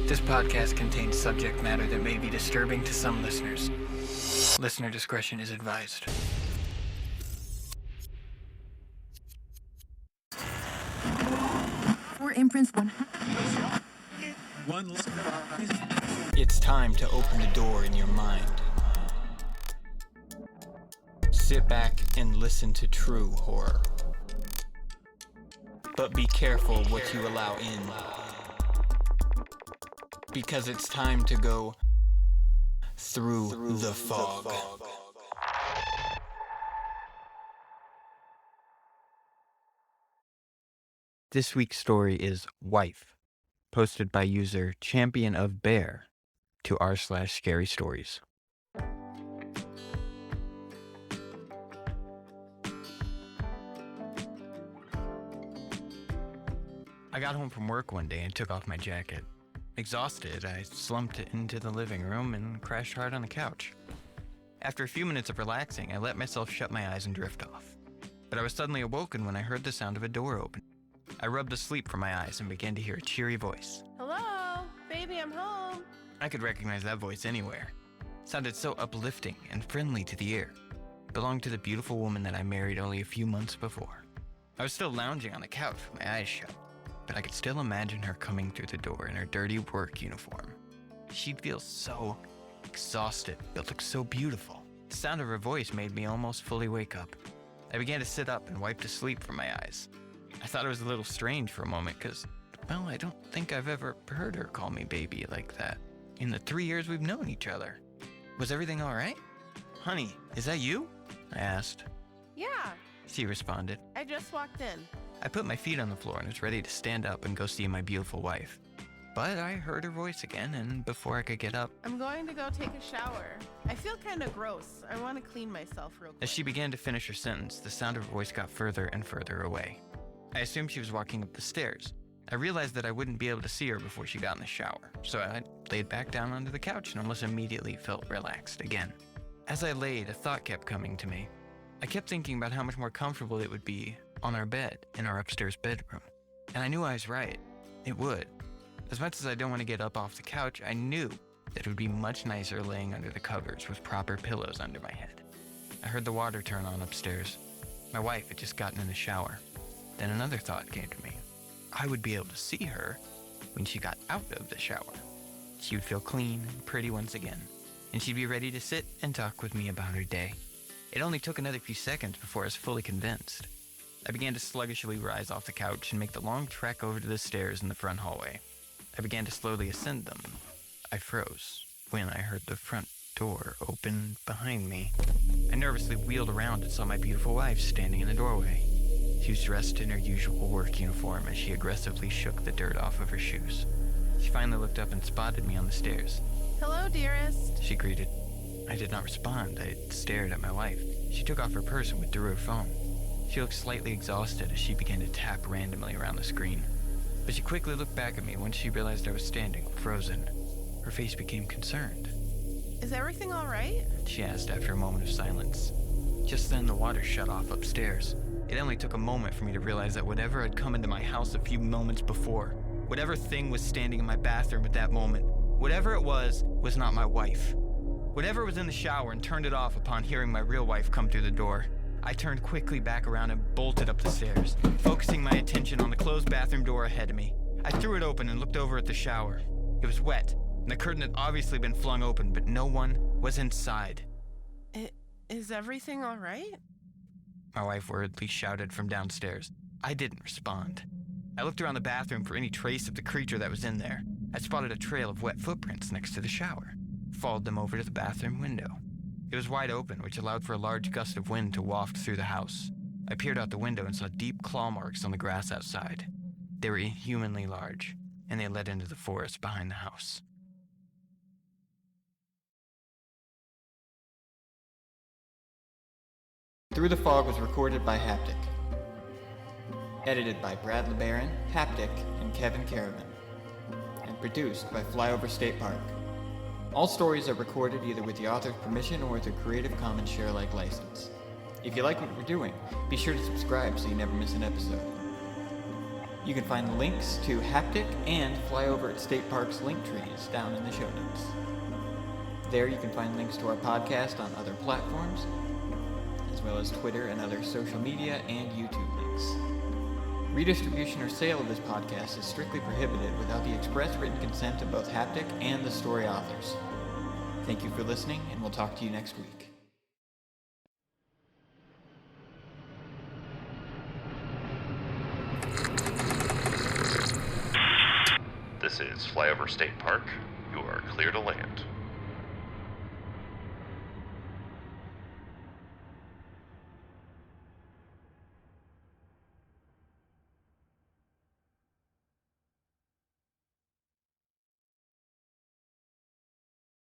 This podcast contains subject matter that may be disturbing to some listeners. Listener discretion is advised. For imprints one. It's time to open the door in your mind. Sit back and listen to true horror. But be careful what you allow in. Because it's time to go through the fog. This week's story is Wife, posted by user Champion of Bear to r/scary stories. I got home from work one day and took off my jacket. Exhausted, I slumped into the living room and crashed hard on the couch. After a few minutes of relaxing, I let myself shut my eyes and drift off. But I was suddenly awoken when I heard the sound of a door open. I rubbed the sleep from my eyes and began to hear a cheery voice. Hello, baby, I'm home. I could recognize that voice anywhere. It sounded so uplifting and friendly to the ear. It belonged to the beautiful woman that I married only a few months before. I was still lounging on the couch with my eyes shut, but I could still imagine her coming through the door in her dirty work uniform. She'd feel so exhausted, but looked so beautiful. The sound of her voice made me almost fully wake up. I began to sit up and wipe the sleep from my eyes. I thought it was a little strange for a moment because, well, I don't think I've ever heard her call me baby like that in the 3 years we've known each other. Was everything all right? Honey, is that you? I asked. Yeah, She responded. I just walked in. I put my feet on the floor and was ready to stand up and go see my beautiful wife. But I heard her voice again, and before I could get up, I'm going to go take a shower. I feel kind of gross. I want to clean myself real quick. as she began to finish her sentence, the sound of her voice got further and further away. I assumed she was walking up the stairs. I realized that I wouldn't be able to see her before she got in the shower, so I laid back down onto the couch and almost immediately felt relaxed again. As I laid, a thought kept coming to me. I kept thinking about how much more comfortable it would be on our bed in our upstairs bedroom. And I knew I was right. It would. As much as I don't want to get up off the couch, I knew that it would be much nicer laying under the covers with proper pillows under my head. I heard the water turn on upstairs. My wife had just gotten in the shower. Then another thought came to me. I would be able to see her when she got out of the shower. She would feel clean and pretty once again, and she'd be ready to sit and talk with me about her day. It only took another few seconds before I was fully convinced. I began to sluggishly rise off the couch and make the long trek over to the stairs in the front hallway. I began to slowly ascend them. I froze when I heard the front door open behind me. I nervously wheeled around and saw my beautiful wife standing in the doorway. She was dressed in her usual work uniform as she aggressively shook the dirt off of her shoes. She finally looked up and spotted me on the stairs. Hello, dearest. She greeted. I did not respond. I stared at my wife. She took off her purse and withdrew her phone. She looked slightly exhausted as she began to tap randomly around the screen. But she quickly looked back at me once she realized I was standing, frozen. Her face became concerned. Is everything all right? She asked after a moment of silence. Just then the water shut off upstairs. It only took a moment for me to realize that whatever had come into my house a few moments before, whatever thing was standing in my bathroom at that moment, whatever it was not my wife. Whatever was in the shower and turned it off upon hearing my real wife come through the door. I turned quickly back around and bolted up the stairs, focusing my attention on the closed bathroom door ahead of me. I threw it open and looked over at the shower. It was wet, and the curtain had obviously been flung open, but no one was inside. Is everything all right? My wife worriedly shouted from downstairs. I didn't respond. I looked around the bathroom for any trace of the creature that was in there. I spotted a trail of wet footprints next to the shower. Followed them over to the bathroom window. It was wide open, which allowed for a large gust of wind to waft through the house. I peered out the window and saw deep claw marks on the grass outside. They were inhumanly large, and they led into the forest behind the house. Through the Fog was recorded by Haptic. Edited by Brad LeBaron, Haptic, and Kevyn Kerrivan. And produced by Flyover State Park. All stories are recorded either with the author's permission or with a Creative Commons share-alike license. If you like what we're doing, be sure to subscribe so you never miss an episode. You can find links to Haptic and Flyover at State Park's link trees down in the show notes. There you can find links to our podcast on other platforms, as well as Twitter and other social media and YouTube links. Redistribution or sale of this podcast is strictly prohibited without the express written consent of both Haptic and the story authors. Thank you for listening, and we'll talk to you next week. This is Flyover State Park. You are clear to land.